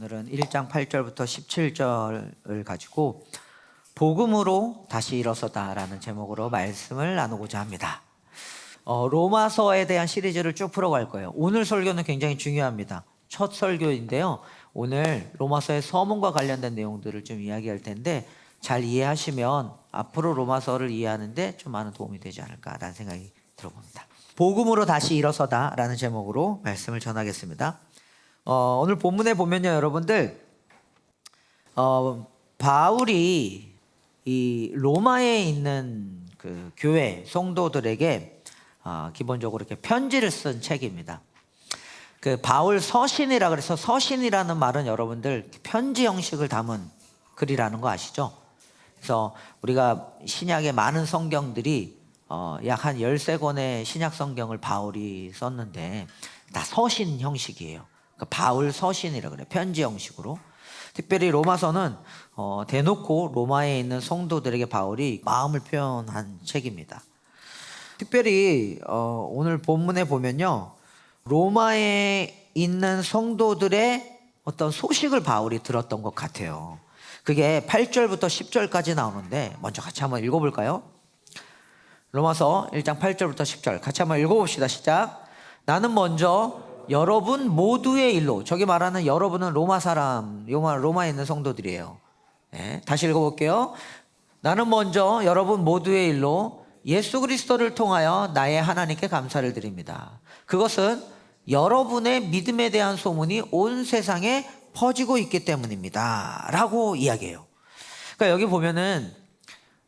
오늘은 1장 8절부터 17절을 가지고 복음으로 다시 일어서다라는 제목으로 말씀을 나누고자 합니다. 로마서에 대한 시리즈를 쭉 풀어갈 거예요. 오늘 설교는 굉장히 중요합니다. 첫 설교인데요. 오늘 로마서의 서문과 관련된 내용들을 좀 이야기할 텐데 잘 이해하시면 앞으로 로마서를 이해하는데 좀 많은 도움이 되지 않을까라는 생각이 들어봅니다. 복음으로 다시 일어서다라는 제목으로 말씀을 전하겠습니다. 오늘 본문에 보면요, 여러분들, 바울이 이 로마에 있는 그 교회 성도들에게 기본적으로 이렇게 편지를 쓴 책입니다. 그 바울 서신이라 그래서 서신이라는 말은 여러분들 편지 형식을 담은 글이라는 거 아시죠? 그래서 우리가 신약의 많은 성경들이 약 한 13권의 신약 성경을 바울이 썼는데 다 서신 형식이에요. 그러니까 바울 서신이라 그래요. 편지 형식으로. 특별히 로마서는 대놓고 로마에 있는 성도들에게 바울이 마음을 표현한 책입니다. 특별히 오늘 본문에 보면요, 로마에 있는 성도들의 어떤 소식을 바울이 들었던 것 같아요. 그게 8절부터 10절까지 나오는데 먼저 같이 한번 읽어볼까요? 로마서 1장 8절부터 10절 같이 한번 읽어봅시다. 시작. 나는 먼저 여러분 모두의 일로, 저기 말하는 여러분은 로마 사람, 로마에 있는 성도들이에요. 네, 다시 읽어볼게요. 나는 먼저 여러분 모두의 일로 예수 그리스도를 통하여 나의 하나님께 감사를 드립니다. 그것은 여러분의 믿음에 대한 소문이 온 세상에 퍼지고 있기 때문입니다 라고 이야기해요. 그러니까 여기 보면은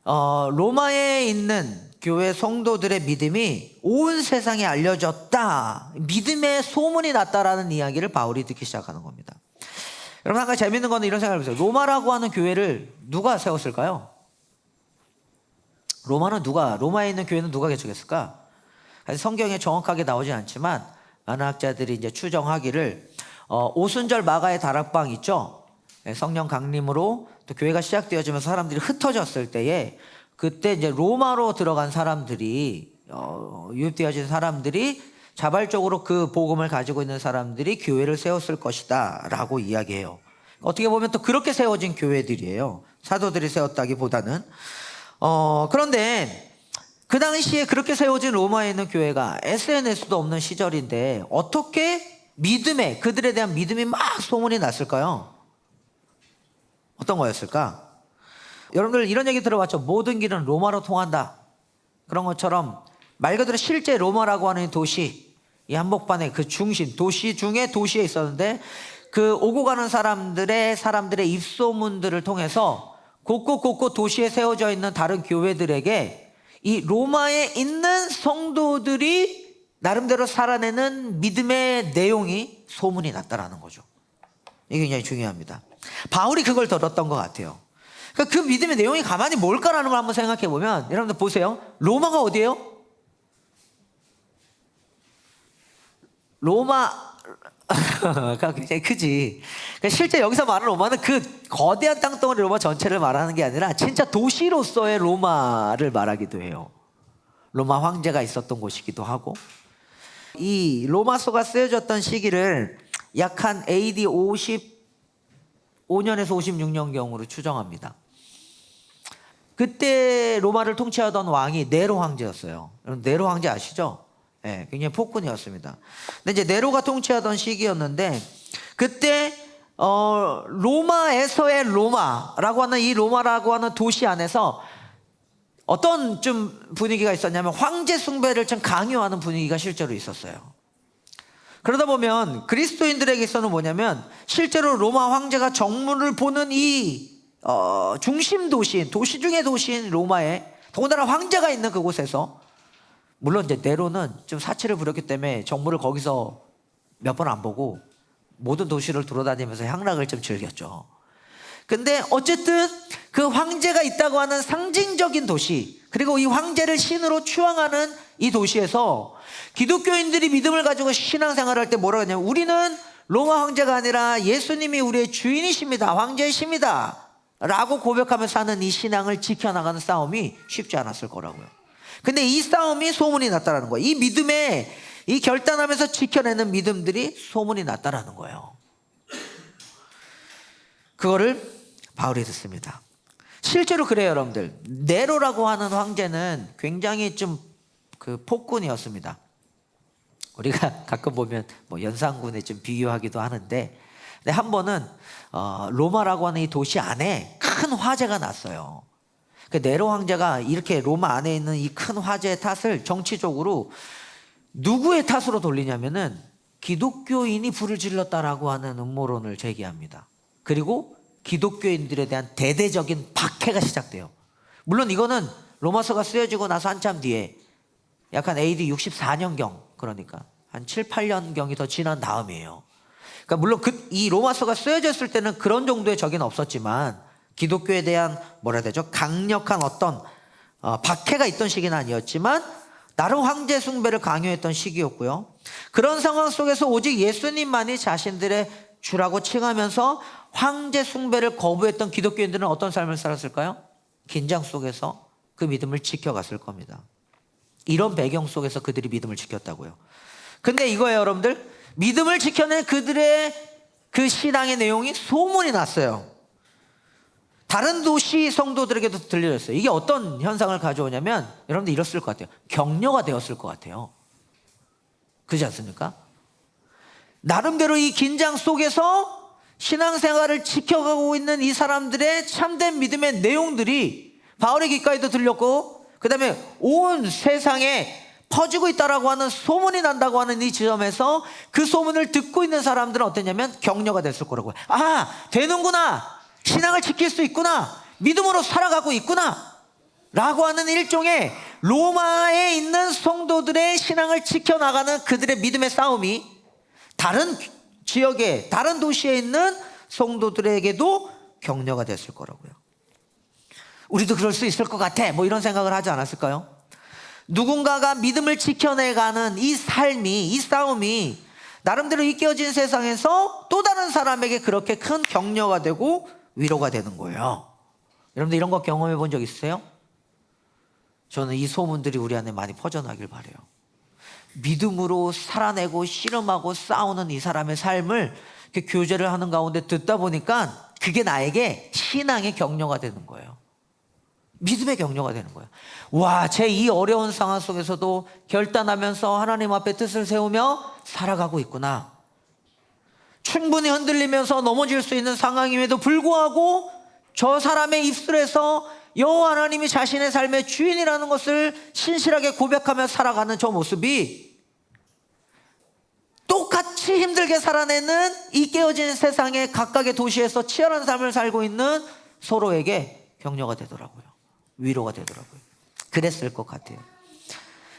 로마에 있는 교회 성도들의 믿음이 온 세상에 알려졌다, 믿음의 소문이 났다라는 이야기를 바울이 듣기 시작하는 겁니다. 여러분, 한 가지 재밌는 건 이런 생각을 해보세요. 로마라고 하는 교회를 누가 세웠을까요? 로마에 있는 교회는 누가 개척했을까? 성경에 정확하게 나오진 않지만 많은 학자들이 이제 추정하기를 오순절 마가의 다락방 있죠? 성령 강림으로 또 교회가 시작되어지면서 사람들이 흩어졌을 때에 그때 이제 로마로 들어간 사람들이, 유입되어진 사람들이 자발적으로 그 복음을 가지고 있는 사람들이 교회를 세웠을 것이다 라고 이야기해요. 어떻게 보면 또 그렇게 세워진 교회들이에요. 사도들이 세웠다기보다는. 그런데 그 당시에 그렇게 세워진 로마에 있는 교회가 SNS도 없는 시절인데 어떻게 그들에 대한 믿음이 막 소문이 났을까요? 어떤 거였을까? 여러분들 이런 얘기 들어봤죠? 모든 길은 로마로 통한다. 그런 것처럼 말 그대로 실제 로마라고 하는 도시, 이 한복판의 그 중심, 도시 중에 도시에 있었는데 그 오고 가는 사람들의 입소문들을 통해서 곳곳 도시에 세워져 있는 다른 교회들에게 이 로마에 있는 성도들이 나름대로 살아내는 믿음의 내용이 소문이 났다라는 거죠. 이게 굉장히 중요합니다. 바울이 그걸 들었던 것 같아요. 그러니까 그 믿음의 내용이 가만히 뭘까라는 걸 한번 생각해 보면, 여러분들 보세요. 로마가 어디예요? 로마가 굉장히 크지. 그러니까 실제 여기서 말하는 로마는 그 거대한 땅덩어리 로마 전체를 말하는 게 아니라 진짜 도시로서의 로마를 말하기도 해요. 로마 황제가 있었던 곳이기도 하고. 이 로마서가 쓰여졌던 시기를 약 한 AD 55년에서 56년경으로 추정합니다. 그때 로마를 통치하던 왕이 네로 황제였어요. 여러분, 네로 황제 아시죠? 네, 굉장히 폭군이었습니다. 근데 이제 네로가 통치하던 시기였는데 그때 로마에서의 로마라고 하는 이 로마라고 하는 도시 안에서 어떤 좀 분위기가 있었냐면 황제 숭배를 좀 강요하는 분위기가 실제로 있었어요. 그러다 보면 그리스도인들에게 있어서는 뭐냐면 실제로 로마 황제가 정문을 보는 이 중심 도시 중의 도시인 로마에, 더군다나 황제가 있는 그곳에서, 물론 이제 네로는 좀 사치를 부렸기 때문에 정문을 거기서 몇 번 안 보고 모든 도시를 돌아다니면서 향락을 좀 즐겼죠. 근데 어쨌든 그 황제가 있다고 하는 상징적인 도시, 그리고 이 황제를 신으로 추앙하는 이 도시에서 기독교인들이 믿음을 가지고 신앙생활을 할 때 뭐라고 하냐면 우리는 로마 황제가 아니라 예수님이 우리의 주인이십니다, 황제이십니다 라고 고백하면서 사는 이 신앙을 지켜나가는 싸움이 쉽지 않았을 거라고요. 근데 이 싸움이 소문이 났다라는 거예요. 이 믿음에, 이 결단하면서 지켜내는 믿음들이 소문이 났다라는 거예요. 그거를 바울이 듣습니다. 실제로 그래요, 여러분들. 네로라고 하는 황제는 굉장히 좀 그 폭군이었습니다. 우리가 가끔 보면 뭐 연산군에 좀 비유하기도 하는데, 근데 한 번은 로마라고 하는 이 도시 안에 큰 화재가 났어요. 그 네로 황제가 이렇게 로마 안에 있는 이 큰 화재의 탓을 정치적으로 누구의 탓으로 돌리냐면은 기독교인이 불을 질렀다라고 하는 음모론을 제기합니다. 그리고 기독교인들에 대한 대대적인 박해가 시작돼요. 물론 이거는 로마서가 쓰여지고 나서 한참 뒤에 약간 AD 64년경, 그러니까 한 7, 8년경이 더 지난 다음이에요. 그러니까 물론 이 로마서가 쓰여졌을 때는 그런 정도의 적은 없었지만 기독교에 대한 뭐라 해야 되죠? 강력한 어떤 박해가 있던 시기는 아니었지만 나름 황제 숭배를 강요했던 시기였고요. 그런 상황 속에서 오직 예수님만이 자신들의 주라고 칭하면서 황제 숭배를 거부했던 기독교인들은 어떤 삶을 살았을까요? 긴장 속에서 그 믿음을 지켜갔을 겁니다. 이런 배경 속에서 그들이 믿음을 지켰다고요. 근데 이거예요, 여러분들. 믿음을 지켜낸 그들의 그 신앙의 내용이 소문이 났어요. 다른 도시 성도들에게도 들려졌어요. 이게 어떤 현상을 가져오냐면 여러분들 이랬을 것 같아요. 격려가 되었을 것 같아요. 그렇지 않습니까? 나름대로 이 긴장 속에서 신앙생활을 지켜가고 있는 이 사람들의 참된 믿음의 내용들이 바울의 귓가에도 들렸고, 그 다음에 온 세상에 퍼지고 있다라고 하는 소문이 난다고 하는 이 지점에서 그 소문을 듣고 있는 사람들은 어땠냐면 격려가 됐을 거라고요. 아, 되는구나. 신앙을 지킬 수 있구나. 믿음으로 살아가고 있구나. 라고 하는 일종의 로마에 있는 성도들의 신앙을 지켜나가는 그들의 믿음의 싸움이 다른 지역에, 다른 도시에 있는 성도들에게도 격려가 됐을 거라고요. 우리도 그럴 수 있을 것 같아. 뭐 이런 생각을 하지 않았을까요? 누군가가 믿음을 지켜내가는 이 삶이, 이 싸움이 나름대로 이끌어진 세상에서 또 다른 사람에게 그렇게 큰 격려가 되고 위로가 되는 거예요. 여러분들 이런 거 경험해 본 적 있으세요? 저는 이 소문들이 우리 안에 많이 퍼져나길 바라요. 믿음으로 살아내고 씨름하고 싸우는 이 사람의 삶을 이렇게 교제를 하는 가운데 듣다 보니까 그게 나에게 신앙의 격려가 되는 거예요. 믿음의 격려가 되는 거예요. 와, 제 이 어려운 상황 속에서도 결단하면서 하나님 앞에 뜻을 세우며 살아가고 있구나. 충분히 흔들리면서 넘어질 수 있는 상황임에도 불구하고 저 사람의 입술에서 여호와 하나님이 자신의 삶의 주인이라는 것을 신실하게 고백하며 살아가는 저 모습이 똑같이 힘들게 살아내는 이 깨어진 세상의 각각의 도시에서 치열한 삶을 살고 있는 서로에게 격려가 되더라고요. 위로가 되더라고요. 그랬을 것 같아요.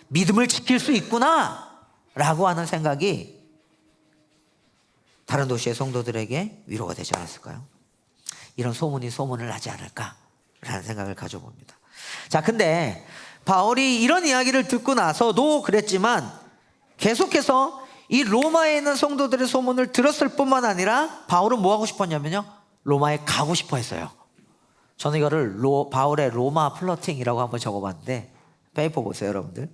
믿음을 지킬 수 있구나 라고 하는 생각이 다른 도시의 성도들에게 위로가 되지 않았을까요? 이런 소문이 소문을 나지 않을까라는 생각을 가져봅니다. 자, 근데 바울이 이런 이야기를 듣고 나서도 그랬지만 계속해서 이 로마에 있는 성도들의 소문을 들었을 뿐만 아니라 바울은 뭐 하고 싶었냐면요, 로마에 가고 싶어 했어요. 저는 이거를 바울의 로마 플러팅이라고 한번 적어봤는데, 페이퍼 보세요 여러분들.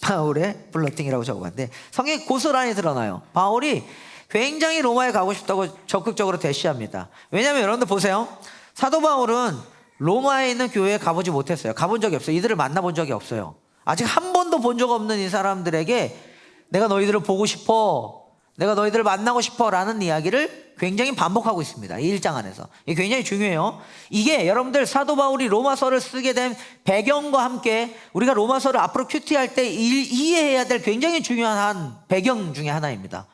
바울의 플러팅이라고 적어봤는데 성경에 고스란히 드러나요. 바울이 굉장히 로마에 가고 싶다고 적극적으로 대시합니다. 왜냐하면 여러분들 보세요. 사도 바울은 로마에 있는 교회에 가보지 못했어요. 가본 적이 없어요. 이들을 만나본 적이 없어요. 아직 한 번도 본 적 없는 이 사람들에게 내가 너희들을 보고 싶어, 내가 너희들을 만나고 싶어 라는 이야기를 굉장히 반복하고 있습니다. 이 1장 안에서. 이게 굉장히 중요해요. 이게 여러분들 사도 바울이 로마서를 쓰게 된 배경과 함께 우리가 로마서를 앞으로 큐티할 때 이해해야 될 굉장히 중요한 배경 중에 하나입니다.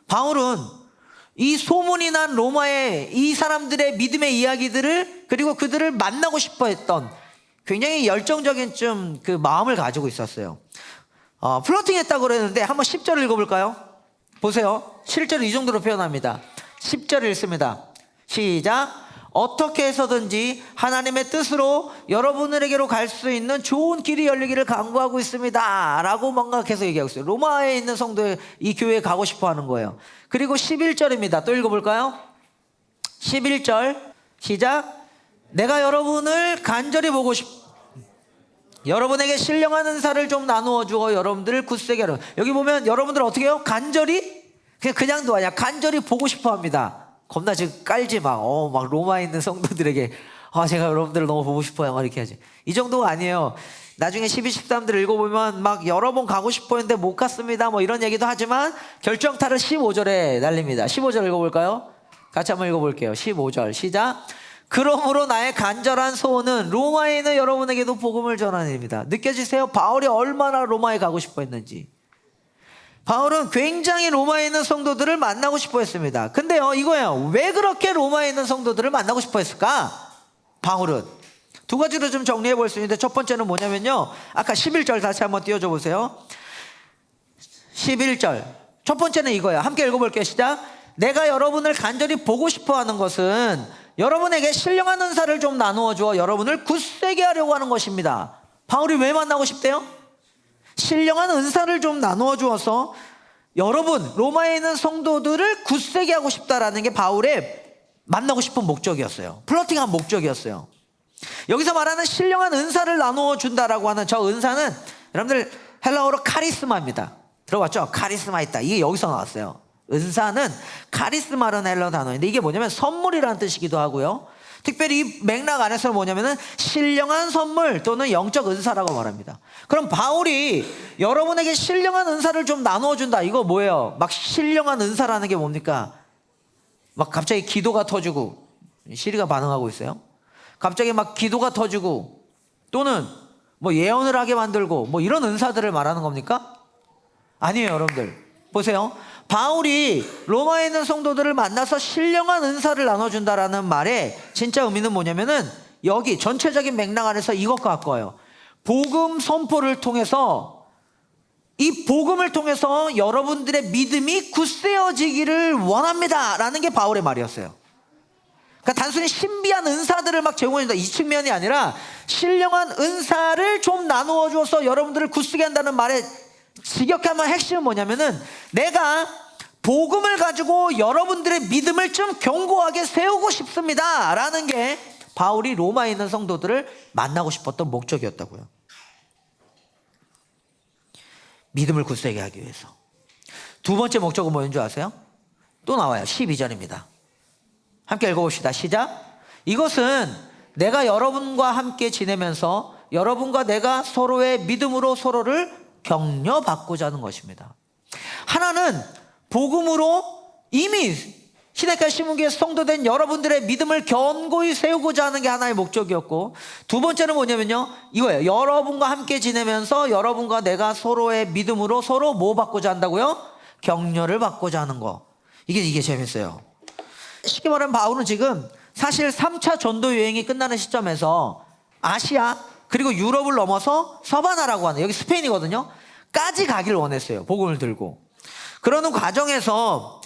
바울은 이 소문이 난 로마의 이 사람들의 믿음의 이야기들을, 그리고 그들을 만나고 싶어 했던 굉장히 열정적인 좀 그 마음을 가지고 있었어요. 플러팅 했다고 그랬는데 한번 10절을 읽어볼까요? 보세요. 7절은 이 정도로 표현합니다. 10절 읽습니다. 시작. 어떻게 해서든지 하나님의 뜻으로 여러분에게로 갈 수 있는 좋은 길이 열리기를 간구하고 있습니다 라고 뭔가 계속 얘기하고 있어요. 로마에 있는 성도의 이 교회에 가고 싶어 하는 거예요. 그리고 11절입니다. 또 읽어볼까요? 11절 시작. 내가 여러분을 간절히 보고 여러분에게 신령한 은사를 좀 나누어 주어 여러분들을 굳세게 하라. 여기 보면 여러분들 어떻게 해요? 간절히? 그냥도 아니야. 간절히 보고 싶어 합니다. 겁나 지금 깔지 막 로마에 있는 성도들에게 제가 여러분들을 너무 보고 싶어요 막 이렇게 하지. 이 정도가 아니에요. 나중에 12, 13들 읽어보면 막 여러 번 가고 싶어 했는데 못 갔습니다 뭐 이런 얘기도 하지만 결정타를 15절에 날립니다. 15절 읽어볼까요? 같이 한번 읽어볼게요. 15절 시작. 그러므로 나의 간절한 소원은 로마에 있는 여러분에게도 복음을 전하는 일입니다. 느껴지세요? 바울이 얼마나 로마에 가고 싶어 했는지. 바울은 굉장히 로마에 있는 성도들을 만나고 싶어 했습니다. 근데요 이거예요. 왜 그렇게 로마에 있는 성도들을 만나고 싶어 했을까? 바울은 두 가지로 좀 정리해 볼 수 있는데, 첫 번째는 뭐냐면요, 아까 11절 다시 한번 띄워줘 보세요. 11절 첫 번째는 이거야. 함께 읽어볼게요. 시작. 내가 여러분을 간절히 보고 싶어 하는 것은 여러분에게 신령한 은사를 좀 나누어 주어 여러분을 굳세게 하려고 하는 것입니다. 바울이 왜 만나고 싶대요? 신령한 은사를 좀 나누어 주어서 여러분 로마에 있는 성도들을 굳세게 하고 싶다라는 게 바울의 만나고 싶은 목적이었어요. 플러팅한 목적이었어요. 여기서 말하는 신령한 은사를 나누어 준다라고 하는 저 은사는 여러분들 헬라어로 카리스마입니다. 들어봤죠? 카리스마 있다. 이게 여기서 나왔어요. 은사는 카리스마라는 헬라어 단어인데 이게 뭐냐면 선물이라는 뜻이기도 하고요. 특별히 이 맥락 안에서는 뭐냐면은 신령한 선물 또는 영적 은사라고 말합니다. 그럼 바울이 여러분에게 신령한 은사를 좀 나누어 준다. 이거 뭐예요? 막 신령한 은사라는 게 뭡니까? 막 갑자기 기도가 터지고, 시리가 반응하고 있어요. 갑자기 막 기도가 터지고 또는 뭐 예언을 하게 만들고 뭐 이런 은사들을 말하는 겁니까? 아니에요. 여러분들 보세요. 바울이 로마에 있는 성도들을 만나서 신령한 은사를 나눠준다라는 말의 진짜 의미는 뭐냐면은 여기 전체적인 맥락 안에서 이것과 가까워요. 복음 선포를 통해서, 이 복음을 통해서 여러분들의 믿음이 굳세어지기를 원합니다 라는 게 바울의 말이었어요. 그러니까 단순히 신비한 은사들을 막 제공해준다 이 측면이 아니라 신령한 은사를 좀 나누어 주어서 여러분들을 굳세게 한다는 말의 직역하면 핵심은 뭐냐면은 내가 복음을 가지고 여러분들의 믿음을 좀 견고하게 세우고 싶습니다 라는 게 바울이 로마에 있는 성도들을 만나고 싶었던 목적이었다고요. 믿음을 굳세게 하기 위해서. 두 번째 목적은 뭐인 줄 아세요? 또 나와요. 12절입니다. 함께 읽어봅시다. 시작. 이것은 내가 여러분과 함께 지내면서 여러분과 내가 서로의 믿음으로 서로를 격려받고자 하는 것입니다. 하나는 복음으로 이미 시내가 시문교회 성도된 여러분들의 믿음을 견고히 세우고자 하는 게 하나의 목적이었고, 두 번째는 뭐냐면요 이거예요. 여러분과 함께 지내면서 여러분과 내가 서로의 믿음으로 서로 뭐 받고자 한다고요? 격려를 받고자 하는 거. 이게 재밌어요. 쉽게 말하면 바울은 지금 사실 3차 전도 여행이 끝나는 시점에서 아시아 그리고 유럽을 넘어서 서바나라고 하는, 여기 스페인이거든요, 까지 가길 원했어요. 복음을 들고. 그러는 과정에서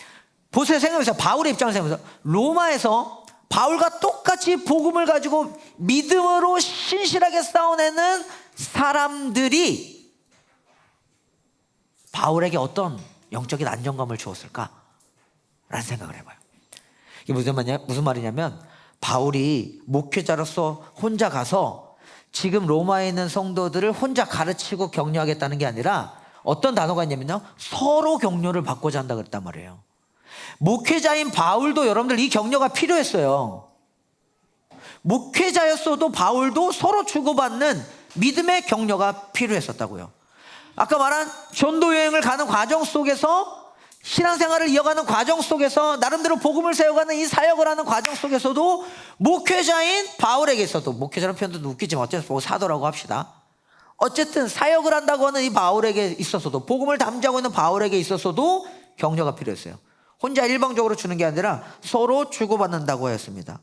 보세요. 생각해보세요. 바울의 입장을 생각해보세요. 로마에서 바울과 똑같이 복음을 가지고 믿음으로 신실하게 싸워내는 사람들이 바울에게 어떤 영적인 안정감을 주었을까? 라는 생각을 해봐요. 이게 무슨 말이냐면 바울이 목회자로서 혼자 가서 지금 로마에 있는 성도들을 혼자 가르치고 격려하겠다는 게 아니라 어떤 단어가 있냐면요 서로 격려를 받고자 한다 그랬단 말이에요. 목회자인 바울도 여러분들 이 격려가 필요했어요. 목회자였어도 바울도 서로 주고받는 믿음의 격려가 필요했었다고요. 아까 말한 전도 여행을 가는 과정 속에서, 신앙생활을 이어가는 과정 속에서, 나름대로 복음을 세워가는 이 사역을 하는 과정 속에서도 목회자인 바울에게 있어도, 목회자라는 표현도 웃기지만 어쨌든 사도라고 합시다. 어쨌든 사역을 한다고 하는 이 바울에게 있어서도, 복음을 담지하고 있는 바울에게 있어서도 격려가 필요했어요. 혼자 일방적으로 주는 게 아니라 서로 주고받는다고 했습니다.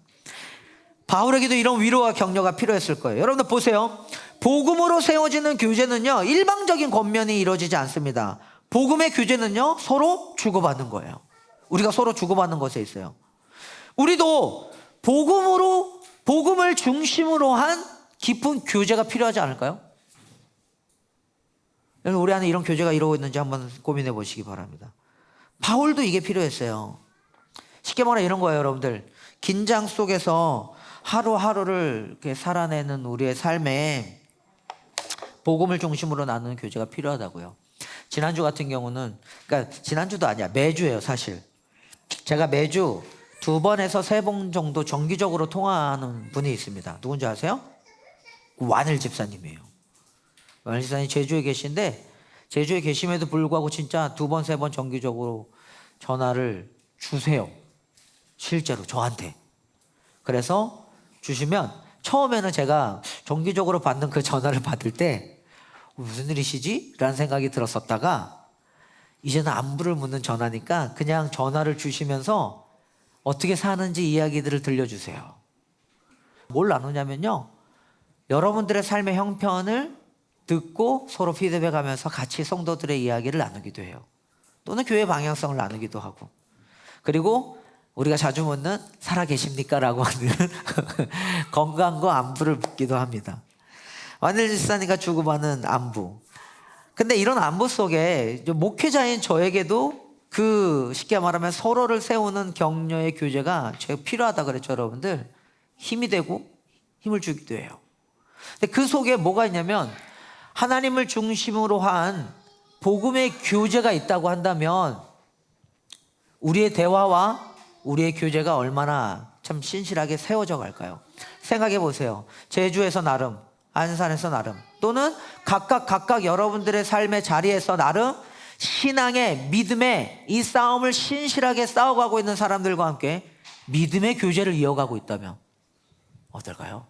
바울에게도 이런 위로와 격려가 필요했을 거예요. 여러분들 보세요. 복음으로 세워지는 교제는요 일방적인 권면이 이루어지지 않습니다. 복음의 교제는요 서로 주고받는 거예요. 우리가 서로 주고받는 것에 있어요. 우리도 복음을 중심으로 한 깊은 교제가 필요하지 않을까요? 우리 안에 이런 교제가 이루어지고 있는지 한번 고민해 보시기 바랍니다. 바울도 이게 필요했어요. 쉽게 말해 이런 거예요. 여러분들 긴장 속에서 하루하루를 이렇게 살아내는 우리의 삶에 복음을 중심으로 나누는 교제가 필요하다고요. 지난주 같은 경우는, 그러니까 지난주도 아니야 매주예요. 사실 제가 매주 2번에서 3번 정도 정기적으로 통화하는 분이 있습니다. 누군지 아세요? 완일 집사님이에요. 완일 집사님 제주에 계신데 제주에 계심에도 불구하고 진짜 2번, 3번 정기적으로 전화를 주세요. 실제로 저한테. 그래서 주시면 처음에는 제가 정기적으로 받는 그 전화를 받을 때 무슨 일이시지? 라는 생각이 들었었다가 이제는 안부를 묻는 전화니까 그냥 전화를 주시면서 어떻게 사는지 이야기들을 들려주세요. 뭘 나누냐면요, 여러분들의 삶의 형편을 듣고 서로 피드백하면서 같이 성도들의 이야기를 나누기도 해요. 또는 교회 방향성을 나누기도 하고, 그리고 우리가 자주 묻는 살아계십니까? 라고 하는 건강과 안부를 묻기도 합니다. 완일 집사님과 주고받는 안부. 근데 이런 안부 속에 목회자인 저에게도 그 쉽게 말하면 서로를 세우는 격려의 교제가 제가 필요하다 그랬죠, 여러분들. 힘이 되고 힘을 주기도 해요. 근데 그 속에 뭐가 있냐면 하나님을 중심으로 한 복음의 교제가 있다고 한다면 우리의 대화와 우리의 교제가 얼마나 참 신실하게 세워져 갈까요? 생각해 보세요. 제주에서 나름, 안산에서 나름, 또는 각각 여러분들의 삶의 자리에서 나름 신앙의 믿음의 이 싸움을 신실하게 싸워가고 있는 사람들과 함께 믿음의 교제를 이어가고 있다면 어떨까요?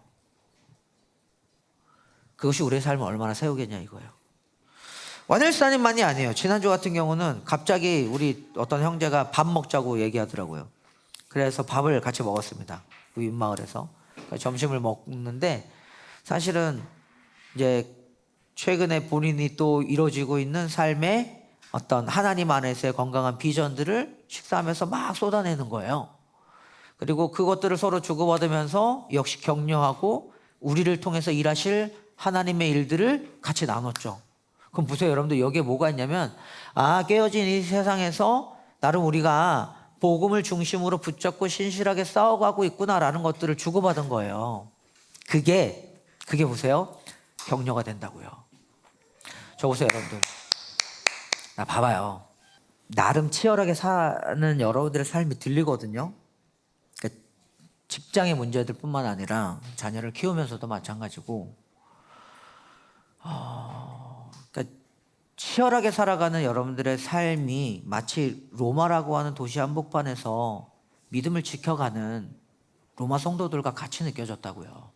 그것이 우리의 삶을 얼마나 세우겠냐 이거예요. 완일 집사님만이 아니에요. 지난주 같은 경우는 갑자기 우리 어떤 형제가 밥 먹자고 얘기하더라고요. 그래서 밥을 같이 먹었습니다. 그 윗마을에서 점심을 먹는데, 사실은 이제 최근에 본인이 또 이루어지고 있는 삶의 어떤 하나님 안에서의 건강한 비전들을 식사하면서 막 쏟아내는 거예요. 그리고 그것들을 서로 주고받으면서 역시 격려하고 우리를 통해서 일하실 하나님의 일들을 같이 나눴죠. 그럼 보세요, 여러분들, 여기에 뭐가 있냐면 깨어진 이 세상에서 나름 우리가 복음을 중심으로 붙잡고 신실하게 싸워가고 있구나라는 것들을 주고받은 거예요. 그게 보세요, 격려가 된다고요. 저 보세요, 여러분들. 나 봐봐요. 나름 치열하게 사는 여러분들의 삶이 들리거든요. 그러니까 직장의 문제들 뿐만 아니라 자녀를 키우면서도 마찬가지고, 그러니까 치열하게 살아가는 여러분들의 삶이 마치 로마라고 하는 도시 한복판에서 믿음을 지켜가는 로마 성도들과 같이 느껴졌다고요.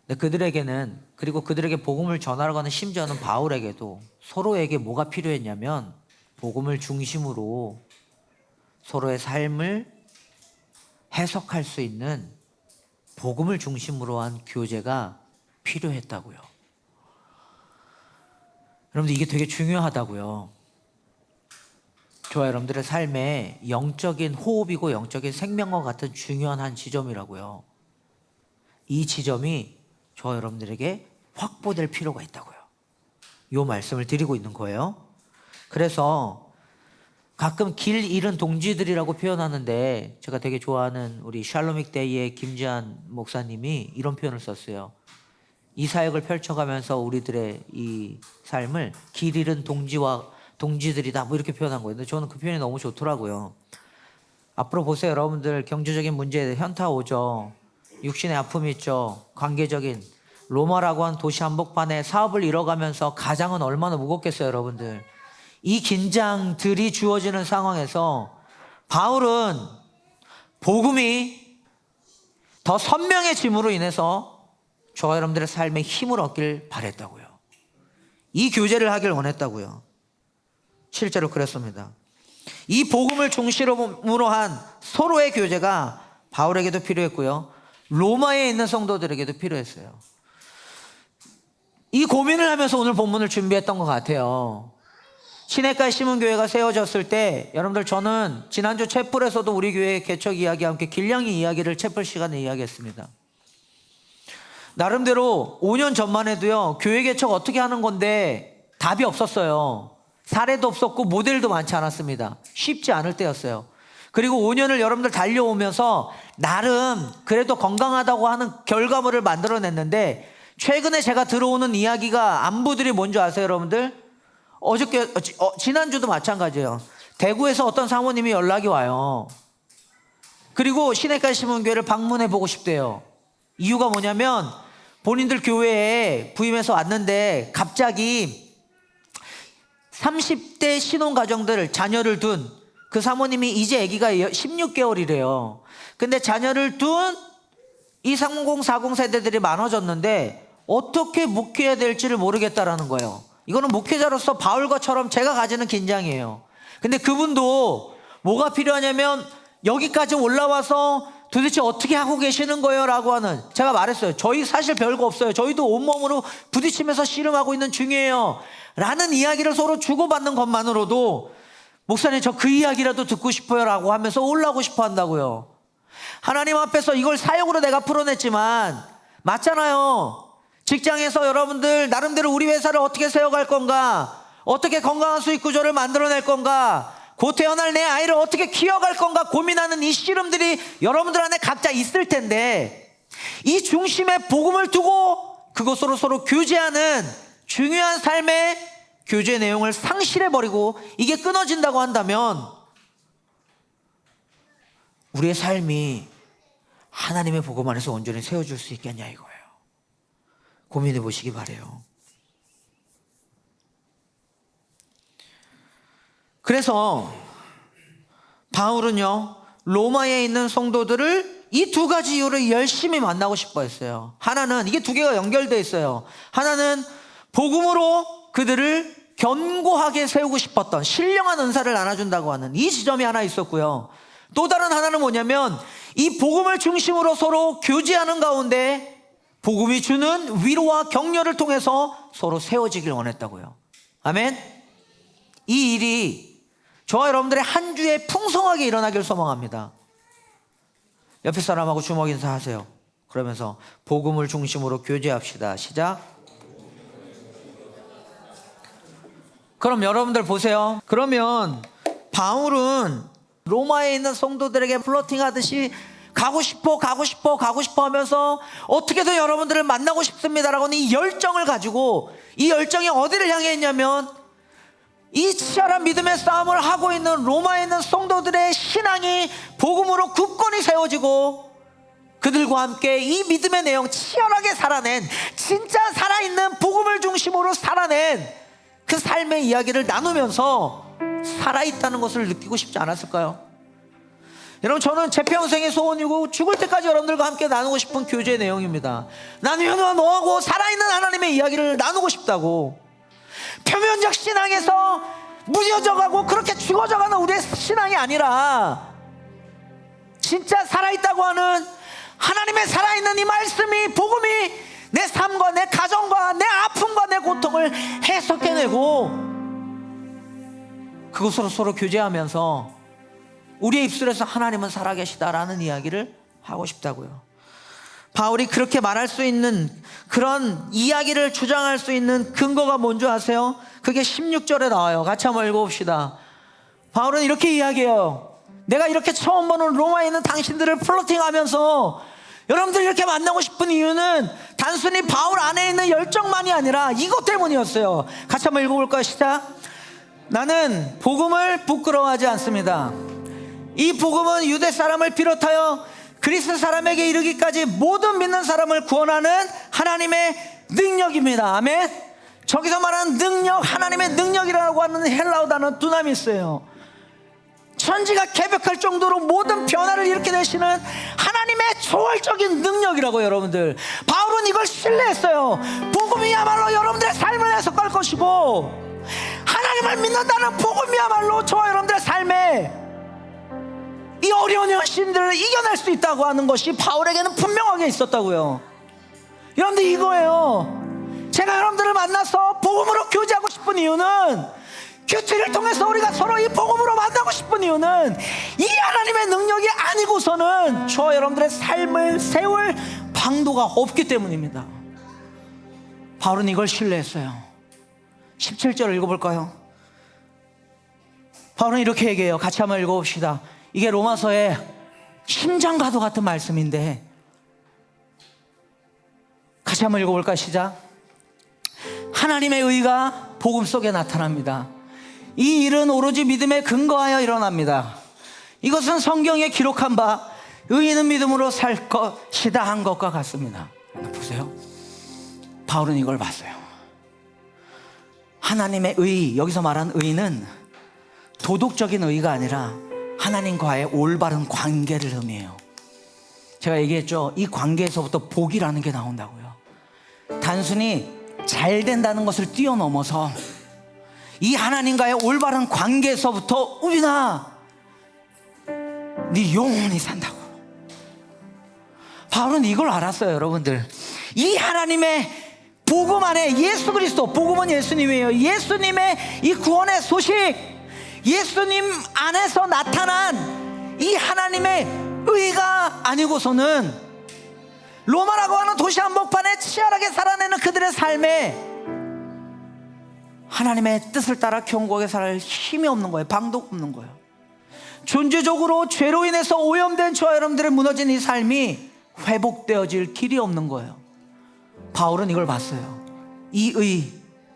근데 그들에게는, 그리고 그들에게 복음을 전하라고 하는 심지어는 바울에게도 서로에게 뭐가 필요했냐면 복음을 중심으로 서로의 삶을 해석할 수 있는 복음을 중심으로 한 교제가 필요했다고요. 여러분들, 이게 되게 중요하다고요. 저와 여러분들의 삶에 영적인 호흡이고 영적인 생명과 같은 중요한 한 지점이라고요. 이 지점이 저와 여러분들에게 확보될 필요가 있다고요. 이 말씀을 드리고 있는 거예요. 그래서 가끔 길 잃은 동지들이라고 표현하는데, 제가 되게 좋아하는 우리 샬롬익데이의 김지한 목사님이 이런 표현을 썼어요. 이 사역을 펼쳐가면서 우리들의 이 삶을 길 잃은 동지들이다, 뭐 이렇게 표현한 거예요. 근데 저는 그 표현이 너무 좋더라고요. 앞으로 보세요, 여러분들. 경제적인 문제 현타 오죠. 육신의 아픔이 있죠. 관계적인, 로마라고 한 도시 한복판에 사업을 잃어가면서 가장은 얼마나 무겁겠어요, 여러분들. 이 긴장들이 주어지는 상황에서 바울은 복음이 더 선명해짐으로 인해서 저와 여러분들의 삶에 힘을 얻길 바랬다고요. 이 교제를 하길 원했다고요. 실제로 그랬습니다. 이 복음을 중심으로 한 서로의 교제가 바울에게도 필요했고요, 로마에 있는 성도들에게도 필요했어요. 이 고민을 하면서 오늘 본문을 준비했던 것 같아요. 시냇가에 심은 교회가 세워졌을 때, 여러분들, 저는 지난주 채플에서도 우리 교회 개척 이야기와 함께 길냥이 이야기를 채플 시간에 이야기했습니다. 나름대로 5년 전만 해도요, 교회 개척 어떻게 하는 건데 답이 없었어요. 사례도 없었고 모델도 많지 않았습니다. 쉽지 않을 때였어요. 그리고 5년을 여러분들 달려오면서 나름 그래도 건강하다고 하는 결과물을 만들어냈는데, 최근에 제가 들어오는 이야기가 안부들이 뭔지 아세요, 여러분들? 지난주도 마찬가지예요. 대구에서 어떤 사모님이 연락이 와요. 그리고 시내가 시문교회를 방문해 보고 싶대요. 이유가 뭐냐면 본인들 교회에 부임해서 왔는데 갑자기 30대 신혼가정들 자녀를 둔 그 사모님이 이제 아기가 16개월이래요. 근데 자녀를 둔 이 30, 40 세대들이 많아졌는데 어떻게 목회해야 될지를 모르겠다라는 거예요. 이거는 목회자로서 바울과처럼 제가 가지는 긴장이에요. 근데 그분도 뭐가 필요하냐면 여기까지 올라와서 도대체 어떻게 하고 계시는 거예요? 라고 하는, 제가 말했어요. 저희 사실 별거 없어요. 저희도 온몸으로 부딪히면서 씨름하고 있는 중이에요. 라는 이야기를 서로 주고받는 것만으로도 목사님 저 그 이야기라도 듣고 싶어요 라고 하면서 올라오고 싶어 한다고요. 하나님 앞에서 이걸 사역으로 내가 풀어냈지만 맞잖아요. 직장에서 여러분들 나름대로 우리 회사를 어떻게 세워갈 건가, 어떻게 건강한 수익 구조를 만들어낼 건가, 곧 태어날 내 아이를 어떻게 키워갈 건가 고민하는 이 씨름들이 여러분들 안에 각자 있을 텐데, 이 중심에 복음을 두고 그것으로 서로 교제하는 중요한 삶의 교제 내용을 상실해버리고 이게 끊어진다고 한다면 우리의 삶이 하나님의 복음 안에서 온전히 세워줄 수 있겠냐 이거예요. 고민해 보시기 바라요. 그래서 바울은요, 로마에 있는 성도들을 이 두 가지 이유로 열심히 만나고 싶어 했어요. 하나는, 이게 두 개가 연결되어 있어요. 하나는 복음으로 그들을 견고하게 세우고 싶었던, 신령한 은사를 나눠준다고 하는 이 지점이 하나 있었고요. 또 다른 하나는 뭐냐면 이 복음을 중심으로 서로 교제하는 가운데 복음이 주는 위로와 격려를 통해서 서로 세워지길 원했다고요. 아멘. 이 일이 저와 여러분들의 한 주에 풍성하게 일어나길 소망합니다. 옆에 사람하고 주먹 인사하세요. 그러면서 복음을 중심으로 교제합시다. 시작. 그럼 여러분들 보세요. 그러면 바울은 로마에 있는 성도들에게 플러팅 하듯이 가고 싶어 하면서 어떻게든 여러분들을 만나고 싶습니다라고는 이 열정을 가지고, 이 열정이 어디를 향해 있냐면 이 치열한 믿음의 싸움을 하고 있는 로마에 있는 성도들의 신앙이 복음으로 굳건히 세워지고 그들과 함께 이 믿음의 내용 치열하게 살아낸, 진짜 살아있는 복음을 중심으로 살아낸 그 삶의 이야기를 나누면서 살아있다는 것을 느끼고 싶지 않았을까요? 여러분, 저는 제 평생의 소원이고 죽을 때까지 여러분들과 함께 나누고 싶은 교제의 내용입니다. 나는 너하고 살아있는 하나님의 이야기를 나누고 싶다고. 표면적 신앙에서 무뎌져가고 그렇게 죽어져가는 우리의 신앙이 아니라 진짜 살아있다고 하는 하나님의 살아있는 이 말씀이, 복음이 내 삶과 내 가정과 내 아픔과 내 고통을 해석해내고 그것으로 서로 교제하면서 우리의 입술에서 하나님은 살아계시다라는 이야기를 하고 싶다고요. 바울이 그렇게 말할 수 있는, 그런 이야기를 주장할 수 있는 근거가 뭔지 아세요? 그게 16절에 나와요. 같이 한번 읽어봅시다. 바울은 이렇게 이야기해요. 내가 이렇게 처음 보는 로마에 있는 당신들을 플러팅하면서 여러분들 이렇게 만나고 싶은 이유는 단순히 바울 안에 있는 열정만이 아니라 이것 때문이었어요. 같이 한번 읽어볼까요? 시작. 나는 복음을 부끄러워하지 않습니다. 이 복음은 유대 사람을 비롯하여 그리스 사람에게 이르기까지 모든 믿는 사람을 구원하는 하나님의 능력입니다. 아멘. 저기서 말하는 능력, 하나님의 능력이라고 하는 헬라어 단어 두나미스예요. 천지가 개벽할 정도로 모든 변화를 일으켜 내시는 하나님의 초월적인 능력이라고. 여러분들, 바울은 이걸 신뢰했어요. 복음이야말로 여러분들의 삶을 해석할 것이고, 하나님을 믿는다는 복음이야말로 저와 여러분들의 삶에 이 어려운 현실들을 이겨낼 수 있다고 하는 것이 바울에게는 분명하게 있었다고요. 여러분들, 이거예요. 제가 여러분들을 만나서 복음으로 교제하고 싶은 이유는, 큐티를 통해서 우리가 서로 이 복음으로 만나고 싶은 이유는 이 하나님의 능력이 아니고서는 저와 여러분들의 삶을 세울 방도가 없기 때문입니다. 바울은 이걸 신뢰했어요. 17절 읽어볼까요? 바울은 이렇게 얘기해요. 같이 한번 읽어봅시다. 이게 로마서의 심장가도 같은 말씀인데 같이 한번 읽어볼까요? 시작. 하나님의 의가 복음 속에 나타납니다. 이 일은 오로지 믿음에 근거하여 일어납니다. 이것은 성경에 기록한 바 의인은 믿음으로 살 것이다 한 것과 같습니다. 보세요. 바울은 이걸 봤어요. 하나님의 의, 여기서 말한 의는 도덕적인 의가 아니라 하나님과의 올바른 관계를 의미해요. 제가 얘기했죠. 이 관계에서부터 복이라는 게 나온다고요. 단순히 잘 된다는 것을 뛰어넘어서 이 하나님과의 올바른 관계에서부터 우리나 네 영혼이 산다고. 바울은 이걸 알았어요. 여러분들, 이 하나님의 복음 안에 예수 그리스도, 복음은 예수님이에요. 예수님의 이 구원의 소식, 예수님 안에서 나타난 이 하나님의 의가 아니고서는 로마라고 하는 도시 한복판에 치열하게 살아내는 그들의 삶에 하나님의 뜻을 따라 견고하게 살 힘이 없는 거예요. 방도가 없는 거예요. 존재적으로 죄로 인해서 오염된 저와 여러분들의 무너진 이 삶이 회복되어질 길이 없는 거예요. 바울은 이걸 봤어요. 이 의,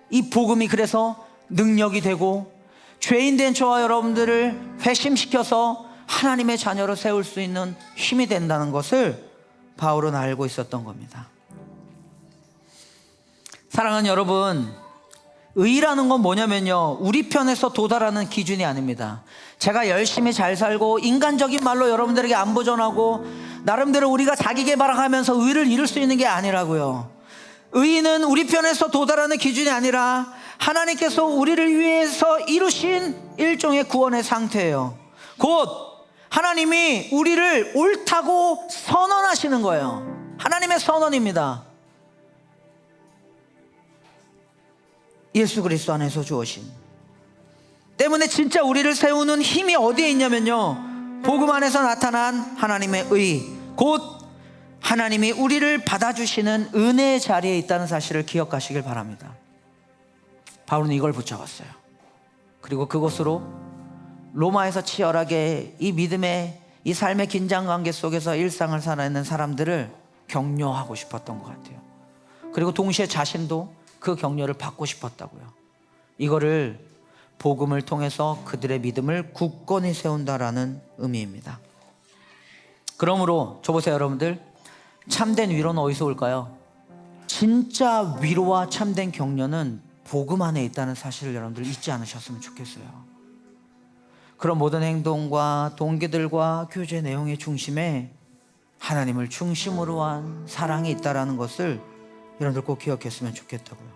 이 복음이 그래서 능력이 되고 죄인된 저와 여러분들을 회심시켜서 하나님의 자녀로 세울 수 있는 힘이 된다는 것을 바울은 알고 있었던 겁니다. 사랑하는 여러분, 의라는 건 뭐냐면요, 우리 편에서 도달하는 기준이 아닙니다. 제가 열심히 잘 살고 인간적인 말로 여러분들에게 안부 전하고 나름대로 우리가 자기 개발하면서 의를 이룰 수 있는 게 아니라고요. 의는 우리 편에서 도달하는 기준이 아니라 하나님께서 우리를 위해서 이루신 일종의 구원의 상태예요. 곧 하나님이 우리를 옳다고 선언하시는 거예요. 하나님의 선언입니다. 예수 그리스도 안에서 주어진 때문에 진짜 우리를 세우는 힘이 어디에 있냐면요, 복음 안에서 나타난 하나님의 의, 곧 하나님이 우리를 받아주시는 은혜의 자리에 있다는 사실을 기억하시길 바랍니다. 바울은 이걸 붙잡았어요. 그리고 그것으로 로마에서 치열하게 이 믿음의 이 삶의 긴장관계 속에서 일상을 살아내는 사람들을 격려하고 싶었던 것 같아요. 그리고 동시에 자신도 그 격려를 받고 싶었다고요. 이거를 복음을 통해서 그들의 믿음을 굳건히 세운다라는 의미입니다. 그러므로 저보세요 여러분들, 참된 위로는 어디서 올까요? 진짜 위로와 참된 격려는 복음 안에 있다는 사실을 여러분들 잊지 않으셨으면 좋겠어요. 그런 모든 행동과 동기들과 교제 내용의 중심에 하나님을 중심으로 한 사랑이 있다는 것을 여러분들 꼭 기억했으면 좋겠다고요.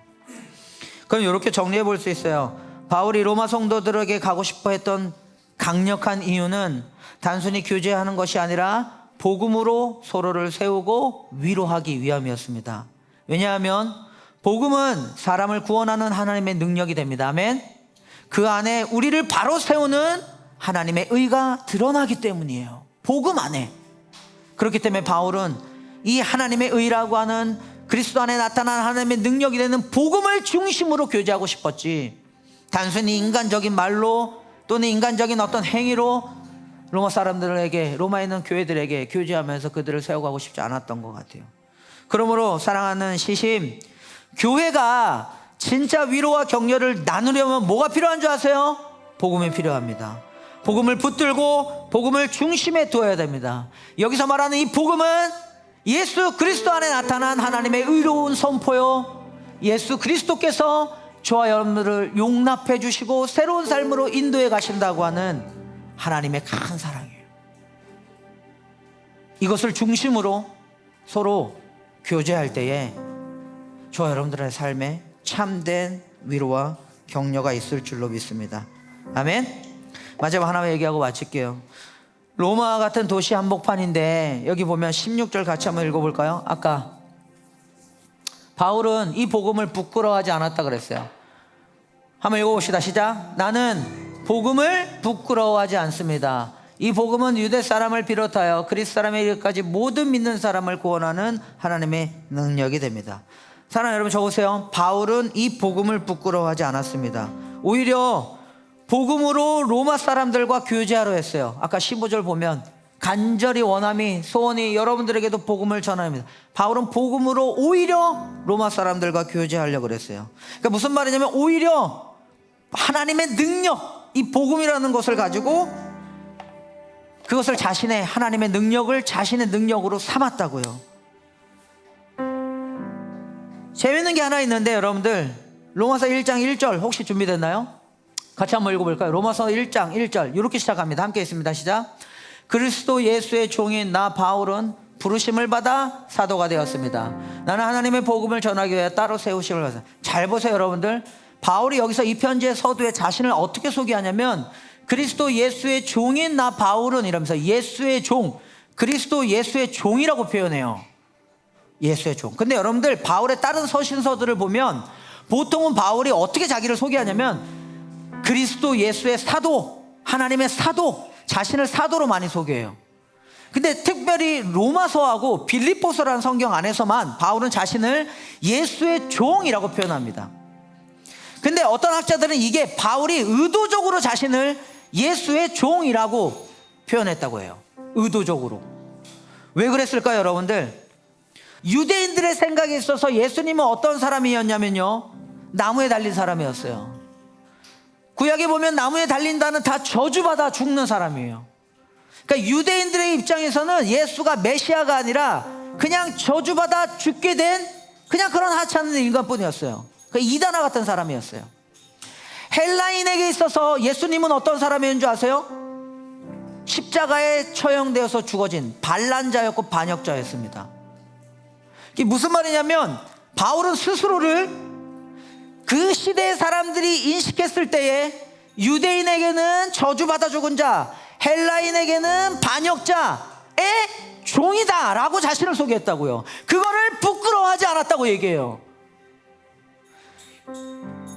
그럼 이렇게 정리해 볼 수 있어요. 바울이 로마 성도들에게 가고 싶어 했던 강력한 이유는 단순히 교제하는 것이 아니라 복음으로 서로를 세우고 위로하기 위함이었습니다. 왜냐하면 복음은 사람을 구원하는 하나님의 능력이 됩니다. 아멘. 그 안에 우리를 바로 세우는 하나님의 의가 드러나기 때문이에요. 복음 안에. 그렇기 때문에 바울은 이 하나님의 의라고 하는 그리스도 안에 나타난 하나님의 능력이 되는 복음을 중심으로 교제하고 싶었지, 단순히 인간적인 말로 또는 인간적인 어떤 행위로 로마 사람들에게, 로마에 있는 교회들에게 교제하면서 그들을 세워가고 싶지 않았던 것 같아요. 그러므로 사랑하는 시심, 교회가 진짜 위로와 격려를 나누려면 뭐가 필요한 줄 아세요? 복음이 필요합니다. 복음을 붙들고 복음을 중심에 두어야 됩니다. 여기서 말하는 이 복음은 예수 그리스도 안에 나타난 하나님의 의로운 선포요, 예수 그리스도께서 저와 여러분들을 용납해 주시고 새로운 삶으로 인도해 가신다고 하는 하나님의 큰 사랑이에요. 이것을 중심으로 서로 교제할 때에 저와 여러분들의 삶에 참된 위로와 격려가 있을 줄로 믿습니다. 아멘. 마지막 하나만 얘기하고 마칠게요. 로마 같은 도시 한복판인데 여기 보면 16절 같이 한번 읽어볼까요? 아까 바울은 이 복음을 부끄러워하지 않았다 그랬어요. 한번 읽어봅시다. 시작. 나는 복음을 부끄러워하지 않습니다. 이 복음은 유대 사람을 비롯하여 그리스 사람에 이르기까지 모든 믿는 사람을 구원하는 하나님의 능력이 됩니다. 사랑하는 여러분, 적으세요. 바울은 이 복음을 부끄러워하지 않았습니다. 오히려 복음으로 로마 사람들과 교제하려 했어요. 아까 15절 보면 간절히 원함이, 소원이 여러분들에게도 복음을 전합니다. 바울은 복음으로 오히려 로마 사람들과 교제하려고 그랬어요. 그러니까 무슨 말이냐면 오히려 하나님의 능력, 이 복음이라는 것을 가지고 그것을 자신의 하나님의 능력을 자신의 능력으로 삼았다고요. 재밌는 게 하나 있는데 여러분들, 로마서 1장 1절 혹시 준비됐나요? 같이 한번 읽어볼까요? 로마서 1장 1절 이렇게 시작합니다. 함께 있습니다. 시작. 그리스도 예수의 종인 나 바울은 부르심을 받아 사도가 되었습니다. 나는 하나님의 복음을 전하기 위해 따로 세우심을 받았습니다. 잘 보세요 여러분들. 바울이 여기서 이 편지의 서두에 자신을 어떻게 소개하냐면 그리스도 예수의 종인 나 바울은 이러면서 예수의 종, 그리스도 예수의 종이라고 표현해요. 예수의 종. 근데 여러분들 바울의 다른 서신서들을 보면 보통은 바울이 어떻게 자기를 소개하냐면 그리스도 예수의 사도, 하나님의 사도, 자신을 사도로 많이 소개해요. 근데 특별히 로마서하고 빌립보서라는 성경 안에서만 바울은 자신을 예수의 종이라고 표현합니다. 근데 어떤 학자들은 이게 바울이 의도적으로 자신을 예수의 종이라고 표현했다고 해요. 의도적으로. 왜 그랬을까요 여러분들? 유대인들의 생각에 있어서 예수님은 어떤 사람이었냐면요, 나무에 달린 사람이었어요. 구약에 보면 나무에 달린다는 다 저주받아 죽는 사람이에요. 그러니까 유대인들의 입장에서는 예수가 메시아가 아니라 그냥 저주받아 죽게 된 그냥 그런 하찮은 인간뿐이었어요. 그러니까 이단아 같은 사람이었어요. 헬라인에게 있어서 예수님은 어떤 사람이었는 줄 아세요? 십자가에 처형되어서 죽어진 반란자였고 반역자였습니다. 이게 무슨 말이냐면 바울은 스스로를 그 시대의 사람들이 인식했을 때에 유대인에게는 저주받아 죽은 자, 헬라인에게는 반역자의 종이다 라고 자신을 소개했다고요. 그거를 부끄러워하지 않았다고 얘기해요.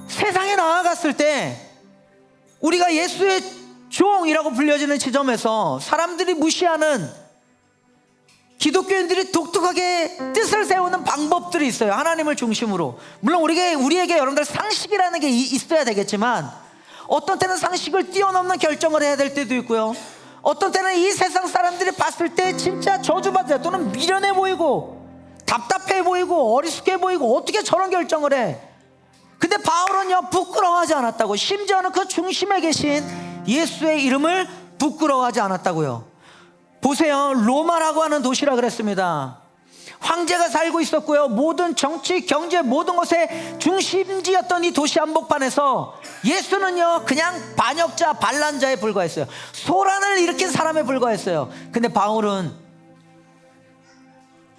세상에 나아갔을 때 우리가 예수의 종이라고 불려지는 지점에서 사람들이 무시하는 기독교인들이 독특하게 뜻을 세우는 방법들이 있어요. 하나님을 중심으로. 물론 우리에게 여러분들 상식이라는 게 있어야 되겠지만 어떤 때는 상식을 뛰어넘는 결정을 해야 될 때도 있고요. 어떤 때는 이 세상 사람들이 봤을 때 진짜 저주받아 또는 미련해 보이고 답답해 보이고 어리숙해 보이고 어떻게 저런 결정을 해. 근데 바울은요 부끄러워하지 않았다고. 심지어는 그 중심에 계신 예수의 이름을 부끄러워하지 않았다고요. 보세요. 로마라고 하는 도시라 그랬습니다. 황제가 살고 있었고요. 모든 정치, 경제 모든 것의 중심지였던 이 도시 한복판에서 예수는요 그냥 반역자, 반란자에 불과했어요. 소란을 일으킨 사람에 불과했어요. 근데 바울은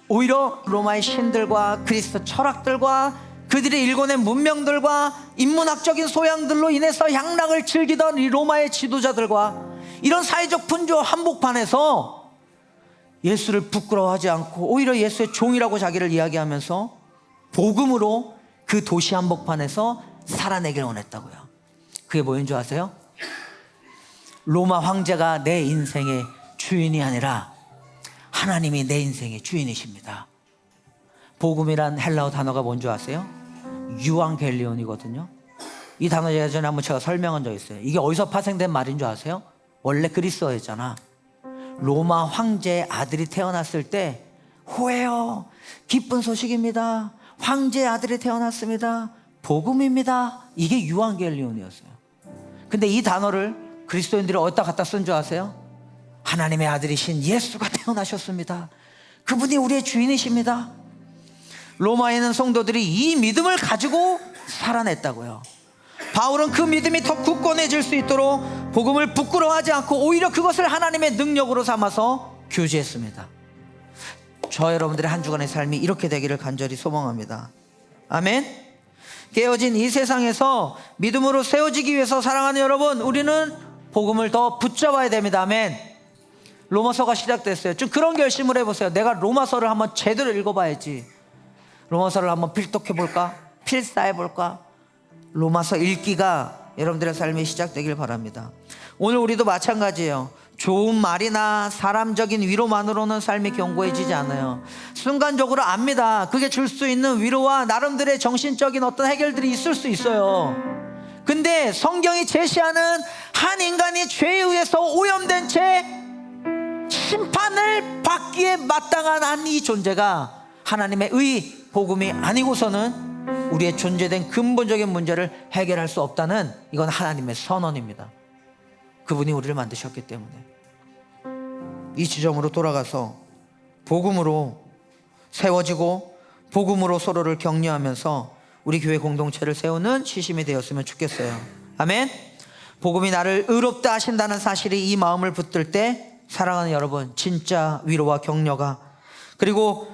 오히려 로마의 신들과 그리스도 철학들과 그들이 일궈낸 문명들과 인문학적인 소양들로 인해서 향락을 즐기던 이 로마의 지도자들과 이런 사회적 분조 한복판에서 예수를 부끄러워하지 않고 오히려 예수의 종이라고 자기를 이야기하면서 복음으로 그 도시 한복판에서 살아내길 원했다고요. 그게 뭐인 줄 아세요? 로마 황제가 내 인생의 주인이 아니라 하나님이 내 인생의 주인이십니다. 복음이란 헬라어 단어가 뭔 줄 아세요? 유앙겔리온이거든요. 이 단어 예전에 한번 제가 설명한 적 있어요. 이게 어디서 파생된 말인 줄 아세요? 원래 그리스어였잖아. 로마 황제의 아들이 태어났을 때 호해요, 기쁜 소식입니다, 황제의 아들이 태어났습니다, 복음입니다. 이게 유앙겔리온이었어요. 근데 이 단어를 그리스도인들이 어디다 갖다 쓴 줄 아세요? 하나님의 아들이신 예수가 태어나셨습니다. 그분이 우리의 주인이십니다. 로마에 있는 성도들이 이 믿음을 가지고 살아냈다고요. 바울은 그 믿음이 더 굳건해질 수 있도록 복음을 부끄러워하지 않고 오히려 그것을 하나님의 능력으로 삼아서 교제했습니다. 저 여러분들의 한 주간의 삶이 이렇게 되기를 간절히 소망합니다. 아멘. 깨어진 이 세상에서 믿음으로 세워지기 위해서 사랑하는 여러분, 우리는 복음을 더 붙잡아야 됩니다. 아멘. 로마서가 시작됐어요. 좀 그런 결심을 해보세요. 내가 로마서를 한번 제대로 읽어봐야지. 로마서를 한번 필독해볼까? 필사해볼까? 로마서 읽기가 여러분들의 삶이 시작되길 바랍니다. 오늘 우리도 마찬가지예요. 좋은 말이나 사람적인 위로만으로는 삶이 견고해지지 않아요. 순간적으로 압니다. 그게 줄 수 있는 위로와 나름대로의 정신적인 어떤 해결들이 있을 수 있어요. 근데 성경이 제시하는 한 인간이 죄에 의해서 오염된 채 심판을 받기에 마땅한 한 이 존재가 하나님의 의 복음이 아니고서는 우리의 존재된 근본적인 문제를 해결할 수 없다는, 이건 하나님의 선언입니다. 그분이 우리를 만드셨기 때문에. 이 지점으로 돌아가서 복음으로 세워지고 복음으로 서로를 격려하면서 우리 교회 공동체를 세우는 시심이 되었으면 좋겠어요. 아멘. 복음이 나를 의롭다 하신다는 사실이 이 마음을 붙들 때, 사랑하는 여러분, 진짜 위로와 격려가, 그리고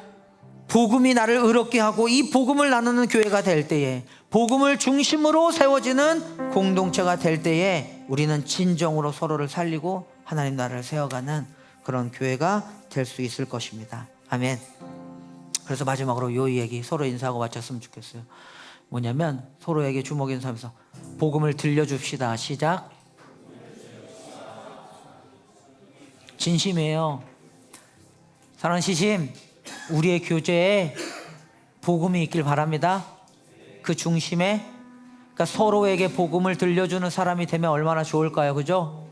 복음이 나를 의롭게 하고 이 복음을 나누는 교회가 될 때에, 복음을 중심으로 세워지는 공동체가 될 때에 우리는 진정으로 서로를 살리고 하나님 나라를 세워가는 그런 교회가 될 수 있을 것입니다. 아멘. 그래서 마지막으로 이 얘기 서로 인사하고 마쳤으면 좋겠어요. 뭐냐면 서로에게 주먹 인사하면서 복음을 들려줍시다. 시작. 진심이에요. 사랑하는 시심, 우리의 교제에 복음이 있길 바랍니다. 그 중심에, 그러니까 서로에게 복음을 들려주는 사람이 되면 얼마나 좋을까요? 그죠?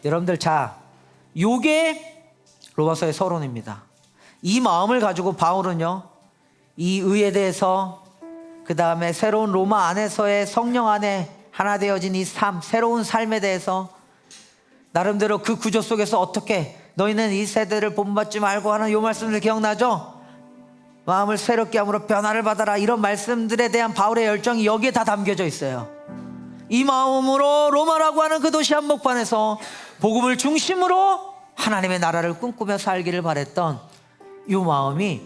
여러분들, 자, 요게 로마서의 서론입니다. 이 마음을 가지고 바울은요, 이 의에 대해서, 그 다음에 새로운 로마 안에서의 성령 안에 하나 되어진 이 삶, 새로운 삶에 대해서 나름대로 그 구조 속에서 어떻게 너희는 이 세대를 본받지 말고 하는 요 말씀들 기억나죠? 마음을 새롭게 함으로 변화를 받아라, 이런 말씀들에 대한 바울의 열정이 여기에 다 담겨져 있어요. 이 마음으로 로마라고 하는 그 도시 한복판에서 복음을 중심으로 하나님의 나라를 꿈꾸며 살기를 바랬던 이 마음이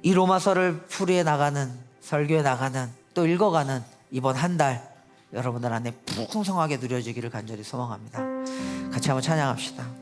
이 로마서를 풀이해 나가는, 설교해 나가는, 또 읽어가는 이번 한 달 여러분들 안에 풍성하게 누려지기를 간절히 소망합니다. 같이 한번 찬양합시다.